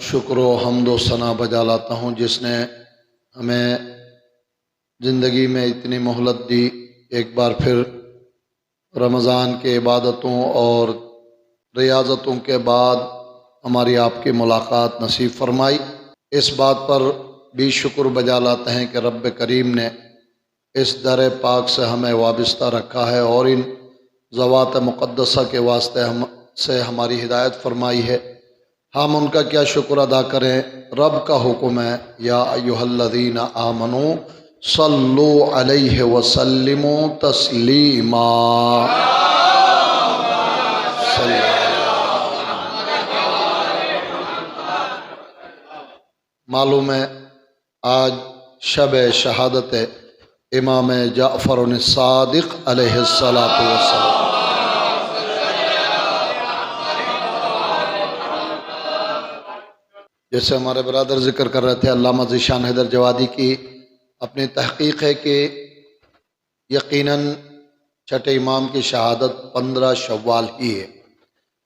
شکر و حمد و ثنا بجا لاتا ہوں جس نے ہمیں زندگی میں اتنی مہلت دی، ایک بار پھر رمضان کے عبادتوں اور ریاضتوں کے بعد ہماری آپ کی ملاقات نصیب فرمائی۔ اس بات پر بھی شکر بجا لاتے ہیں کہ رب کریم نے اس در پاک سے ہمیں وابستہ رکھا ہے اور ان ذوات مقدسہ کے واسطے سے ہماری ہدایت فرمائی ہے۔ ہم ان کا کیا شکر ادا کریں؟ رب کا حکم ہے، یا ایھا الذین آمنوا صلو علیہ وسلموا تسلیما۔ معلوم ہے آج شب شہادت امام جعفر الصادق علیہ السلام۔ جیسے ہمارے برادر ذکر کر رہے تھے، علامہ ذیشان حیدر جوادی کی اپنی تحقیق ہے کہ یقیناً چھٹے امام کی شہادت 15 شوال ہی ہے،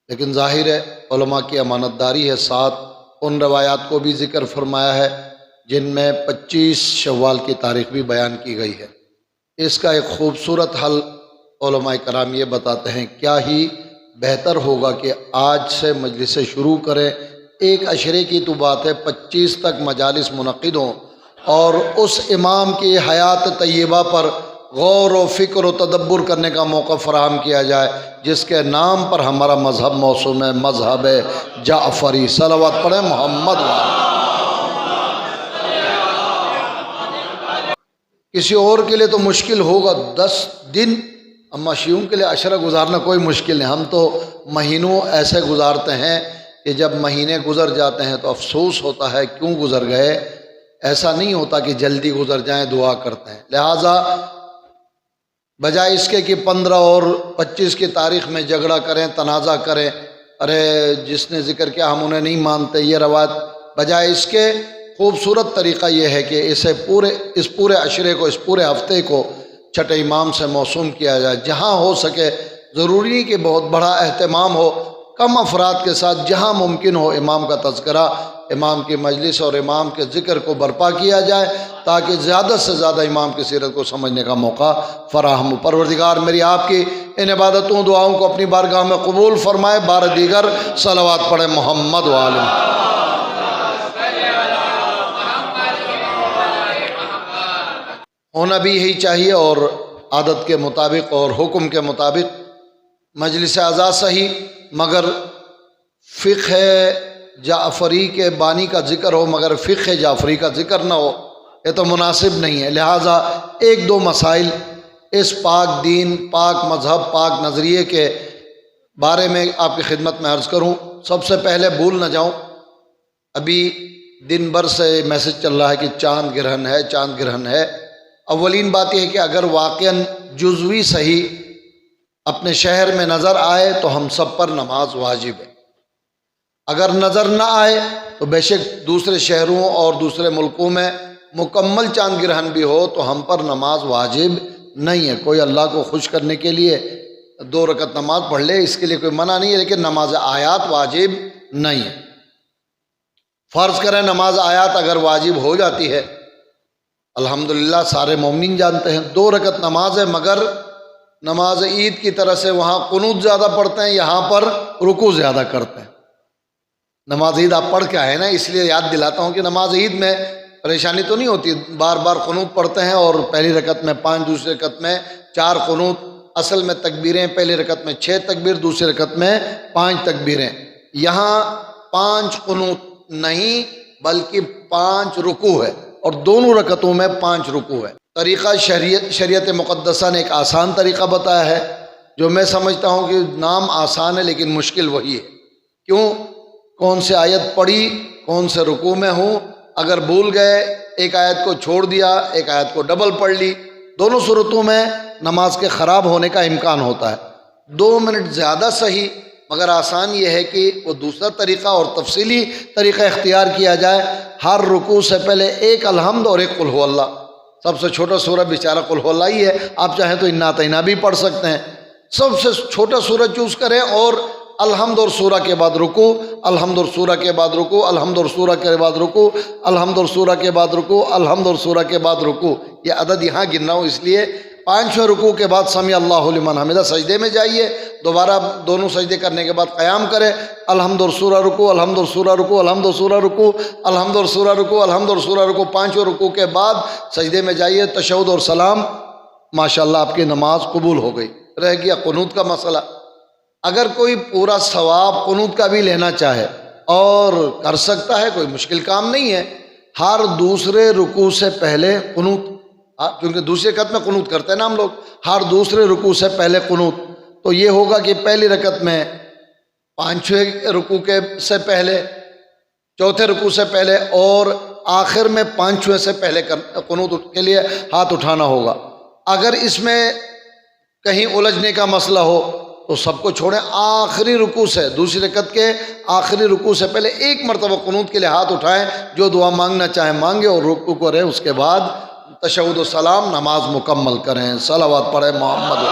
لیکن ظاہر ہے علماء کی امانت داری ہے، ساتھ ان روایات کو بھی ذکر فرمایا ہے جن میں 25 شوال کی تاریخ بھی بیان کی گئی ہے۔ اس کا ایک خوبصورت حل علماء کرام یہ بتاتے ہیں، کیا ہی بہتر ہوگا کہ آج سے مجلس شروع کریں، ایک عشرے کی تو بات ہے، 25 تک مجالس منعقد ہوں اور اس امام کی حیات طیبہ پر غور و فکر و تدبر کرنے کا موقع فراہم کیا جائے، جس کے نام پر ہمارا مذہب موسوم ہے، مذہب جعفری۔ صلوات پڑھیں محمد وعلیہ۔ کسی اور کے لیے تو مشکل ہوگا 10 دن، اما شیعوں کے لیے عشرہ گزارنا کوئی مشکل نہیں۔ ہم تو مہینوں ایسے گزارتے ہیں کہ جب مہینے گزر جاتے ہیں تو افسوس ہوتا ہے کیوں گزر گئے، ایسا نہیں ہوتا کہ جلدی گزر جائیں، دعا کرتے ہیں۔ لہٰذا بجائے اس کے کہ 15 اور 25 کی تاریخ میں جھگڑا کریں، تنازع کریں، ارے جس نے ذکر کیا ہم انہیں نہیں مانتے، یہ روایت، بجائے اس کے خوبصورت طریقہ یہ ہے کہ اس پورے عشرے کو، اس پورے ہفتے کو چھٹے امام سے موسوم کیا جائے۔ جہاں ہو سکے، ضروری نہیں کہ بہت بڑا اہتمام ہو، کم افراد کے ساتھ جہاں ممکن ہو امام کا تذکرہ، امام کی مجلس اور امام کے ذکر کو برپا کیا جائے، تاکہ زیادہ سے زیادہ امام کی سیرت کو سمجھنے کا موقع فراہم ہو۔ پروردگار میری آپ کی ان عبادتوں دعاؤں کو اپنی بارگاہ میں قبول فرمائے۔ بار دیگر صلوات پڑھیں محمد وعلیہ۔ ہونا بھی یہی چاہیے، اور عادت کے مطابق اور حکم کے مطابق مجلس اعزاء صحیح، مگر فقہ جعفری کے بانی کا ذکر ہو مگر فقہ جعفری کا ذکر نہ ہو، یہ تو مناسب نہیں ہے۔ لہٰذا ایک دو مسائل اس پاک دین، پاک مذہب، پاک نظریے کے بارے میں آپ کی خدمت میں عرض کروں۔ سب سے پہلے بھول نہ جاؤں، ابھی دن بھر سے میسج چل رہا ہے کہ چاند گرہن ہے، چاند گرہن ہے۔ اولین بات یہ ہے کہ اگر واقعاً جزوی صحیح اپنے شہر میں نظر آئے تو ہم سب پر نماز واجب ہے، اگر نظر نہ آئے تو بے شک دوسرے شہروں اور دوسرے ملکوں میں مکمل چاند گرہن بھی ہو تو ہم پر نماز واجب نہیں ہے۔ کوئی اللہ کو خوش کرنے کے لیے 2 رکعت نماز پڑھ لے، اس کے لیے کوئی منع نہیں ہے، لیکن نماز آیات واجب نہیں ہے۔ فرض کریں نماز آیات اگر واجب ہو جاتی ہے، الحمدللہ سارے مومنین جانتے ہیں 2 رکعت نماز ہے، مگر نماز عید کی طرح سے وہاں قنوت زیادہ پڑھتے ہیں، یہاں پر رکوع زیادہ کرتے ہیں۔ نماز عید آپ پڑھ کے آئے نا، اس لیے یاد دلاتا ہوں کہ نماز عید میں پریشانی تو نہیں ہوتی، بار بار قنوت پڑھتے ہیں، اور پہلی رکعت میں 5، دوسری رکعت میں 4 قنوت، اصل میں تکبیریں پہلی رکعت میں 6 تکبیر، دوسری رکعت میں 5 تکبیریں۔ یہاں 5 قنوت نہیں بلکہ 5 رکوع ہے، اور دونوں رکعتوں میں 5 رکوع ہے۔ طریقہ شریعت مقدسہ نے ایک آسان طریقہ بتایا ہے، جو میں سمجھتا ہوں کہ نام آسان ہے لیکن مشکل وہی ہے۔ کیوں؟ کون سے آیت پڑھی، کون سے رکوع میں ہوں، اگر بھول گئے ایک آیت کو چھوڑ دیا، ایک آیت کو ڈبل پڑھ لی، دونوں صورتوں میں نماز کے خراب ہونے کا امکان ہوتا ہے۔ 2 منٹ زیادہ صحیح، مگر آسان یہ ہے کہ وہ دوسرا طریقہ اور تفصیلی طریقہ اختیار کیا جائے۔ ہر رکوع سے پہلے ایک الحمد اور ایک قل هو اللہ، سب سے چھوٹا سورہ بیچارہ قل هو اللہ ہی ہے، آپ چاہیں تو انا اعطینہ بھی پڑھ سکتے ہیں۔ سب سے چھوٹا سورہ چوز کریں اور الحمد اور سورہ کے بعد رکوع، الحمد اور سورہ کے بعد رکوع، الحمد اور سورہ کے بعد رکوع، الحمد اور سورہ کے بعد رکوع، الحمد اور سورہ کے بعد رکوع۔ یہ عدد یہاں گننا ہو، اس لیے 5ویں رکوع کے بعد سمیع اللہ لمن حمدہ، سجدے میں جائیے، دوبارہ دونوں سجدے کرنے کے بعد قیام کریں، الحمد اور سورہ رکوع، الحمد اور سورہ رکوع، الحمد اور سورہ رکوع، الحمد اور سورہ رکوع، الحمد اور سورہ رکوع۔ 5ویں رکوع کے بعد سجدے میں جائیے، تشہد اور سلام، ماشاءاللہ آپ کی نماز قبول ہو گئی۔ رہ گیا قنوت کا مسئلہ۔ اگر کوئی پورا ثواب قنوت کا بھی لینا چاہے اور کر سکتا ہے، کوئی مشکل کام نہیں ہے، ہر دوسرے رکوع سے پہلے قنوت، کیونکہ دوسرے رکعت میں قنوت کرتے ہیں نا ہم لوگ، ہر دوسرے رکوع سے پہلے قنوت، تو یہ ہوگا کہ پہلی رکعت میں 5ویں رکوع کے سے پہلے، چوتھے رکوع سے پہلے اور آخر میں 5ویں سے پہلے قنوت کے لیے ہاتھ اٹھانا ہوگا۔ اگر اس میں کہیں الجھنے کا مسئلہ ہو تو سب کو چھوڑیں، آخری رکوع سے، دوسری رکعت کے آخری رکوع سے پہلے ایک مرتبہ قنوت کے لیے ہاتھ اٹھائیں، جو دعا مانگنا چاہیں مانگے اور رکوع کریں، اس کے بعد تشہد و سلام، نماز مکمل کریں۔ صلوات پڑھیں محمد۔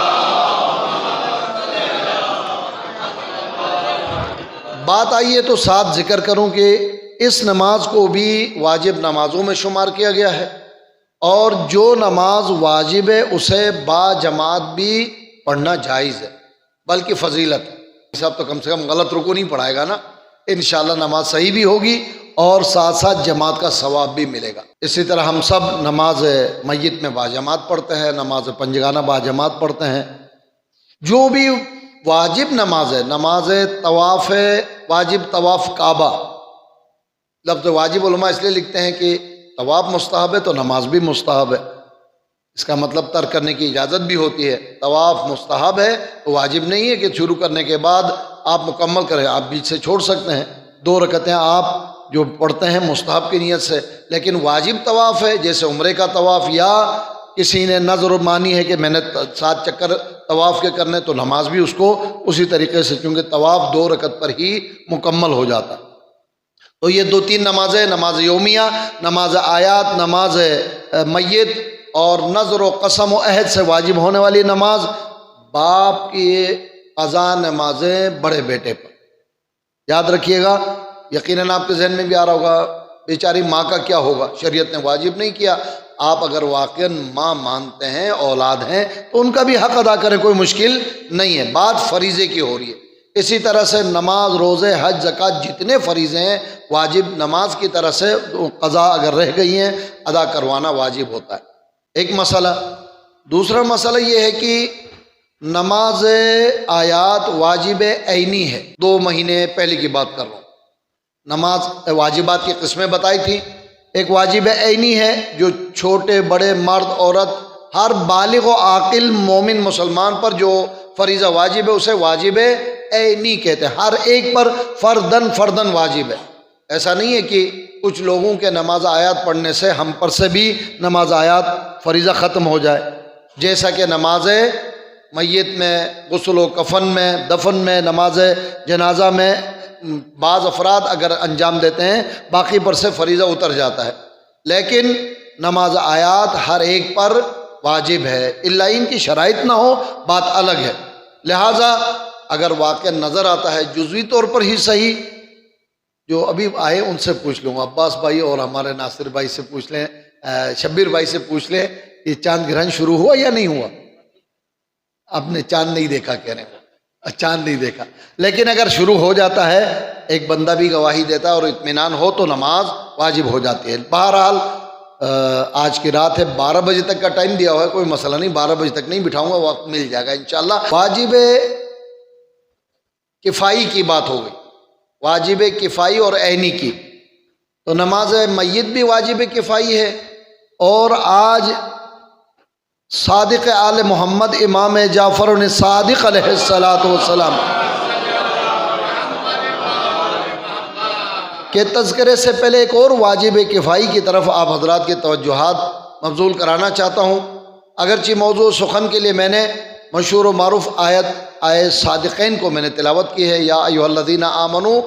بات آئیے تو ساتھ ذکر کروں کہ اس نماز کو بھی واجب نمازوں میں شمار کیا گیا ہے، اور جو نماز واجب ہے اسے با جماعت بھی پڑھنا جائز ہے، بلکہ فضیلت ہے۔ صاحب تو کم سے کم غلط رکوع نہیں پڑھائے گا نا، انشاءاللہ نماز صحیح بھی ہوگی اور ساتھ ساتھ جماعت کا ثواب بھی ملے گا۔ اسی طرح ہم سب نماز میت میں با جماعت پڑھتے ہیں، نماز پنجگانہ با جماعت پڑھتے ہیں۔ جو بھی واجب نماز ہے، نماز طواف واجب، طواف کعبہ، لفظ واجب علماء اس لیے لکھتے ہیں کہ طواف مستحب ہے تو نماز بھی مستحب ہے، اس کا مطلب ترک کرنے کی اجازت بھی ہوتی ہے۔ طواف مستحب ہے تو واجب نہیں ہے کہ شروع کرنے کے بعد آپ مکمل کریں، آپ بیچ سے چھوڑ سکتے ہیں، 2 رکعتیں آپ جو پڑھتے ہیں مستحب کی نیت سے۔ لیکن واجب طواف ہے، جیسے عمرے کا طواف، یا کسی نے نظر مانی ہے کہ میں نے 7 چکر طواف کے کرنے، تو نماز بھی اس کو اسی طریقے سے، کیونکہ طواف 2 رکعت پر ہی مکمل ہو جاتا۔ تو یہ 2-3 نمازیں، نماز یومیہ، نماز آیات، نماز میت اور نظر و قسم و عہد سے واجب ہونے والی نماز، باپ کی قضا نمازیں بڑے بیٹے پر۔ یاد رکھیے گا، یقیناً آپ کے ذہن میں بھی آ رہا ہوگا بیچاری ماں کا کیا ہوگا، شریعت نے واجب نہیں کیا۔ آپ اگر واقعاً ماں مانتے ہیں، اولاد ہیں، تو ان کا بھی حق ادا کریں، کوئی مشکل نہیں ہے، بات فریضے کی ہو رہی ہے۔ اسی طرح سے نماز، روزے، حج، زکوٰۃ، جتنے فریضے ہیں واجب نماز کی طرح سے قضا اگر رہ گئی ہیں ادا کروانا واجب ہوتا ہے۔ ایک مسئلہ۔ دوسرا مسئلہ یہ ہے کہ نماز آیات واجب عینی ہے۔ 2 مہینے پہلے کی بات کر رہا ہوں، نماز واجبات کی قسمیں بتائی تھی۔ ایک واجب عینی ہے، جو چھوٹے بڑے مرد عورت ہر بالغ و عاقل مومن مسلمان پر جو فریضہ واجب ہے اسے واجب عینی کہتے ہیں، ہر ایک پر فردن واجب ہے۔ ایسا نہیں ہے کہ کچھ لوگوں کے نماز آیات پڑھنے سے ہم پر سے بھی نماز آیات فریضہ ختم ہو جائے، جیسا کہ نماز میت میں، غسل و کفن میں، دفن میں، نماز جنازہ میں بعض افراد اگر انجام دیتے ہیں باقی پر سے فریضہ اتر جاتا ہے، لیکن نماز آیات ہر ایک پر واجب ہے، الا ان کی شرائط نہ ہو، بات الگ ہے۔ لہٰذا اگر واقع نظر آتا ہے جزوی طور پر ہی صحیح، جو ابھی آئے ان سے پوچھ لوں، عباس بھائی اور ہمارے ناصر بھائی سے پوچھ لیں، شبیر بھائی سے پوچھ لیں، یہ چاند گرہن شروع ہوا یا نہیں ہوا؟ آپ نے چاند نہیں دیکھا کہہ رہے ہیں، چاند نہیں دیکھا، لیکن اگر شروع ہو جاتا ہے، ایک بندہ بھی گواہی دیتا ہے اور اطمینان ہو تو نماز واجب ہو جاتی ہے۔ بہرحال آج کی رات ہے، 12 بجے تک کا ٹائم دیا ہوا ہے، کوئی مسئلہ نہیں، 12 بجے تک نہیں بٹھاؤں گا، وقت مل جائے گا انشاءاللہ۔ واجب کفائی کی بات ہو گئی، واجب کفائی اور عینی کی، تو نماز میت بھی واجب کفائی ہے، اور آج صادق آل محمد امام جعفر صادق علیہ السلام کے تذکرے سے پہلے ایک اور واجب کفائی کی طرف آپ حضرات کی توجہات مبذول کرانا چاہتا ہوں۔ اگرچہ موضوع سخن کے لیے میں نے مشہور و معروف آیت صادقین کو میں نے تلاوت کی ہے، یا ایھا الذین آمنوا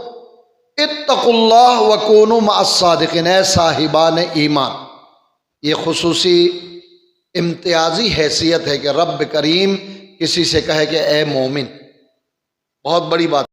اتقوا اللہ وکونوا مع الصادقین، اے صاحبان ایمان۔ یہ خصوصی امتیازی حیثیت ہے کہ رب کریم کسی سے کہے کہ اے مومن، بہت بڑی بات۔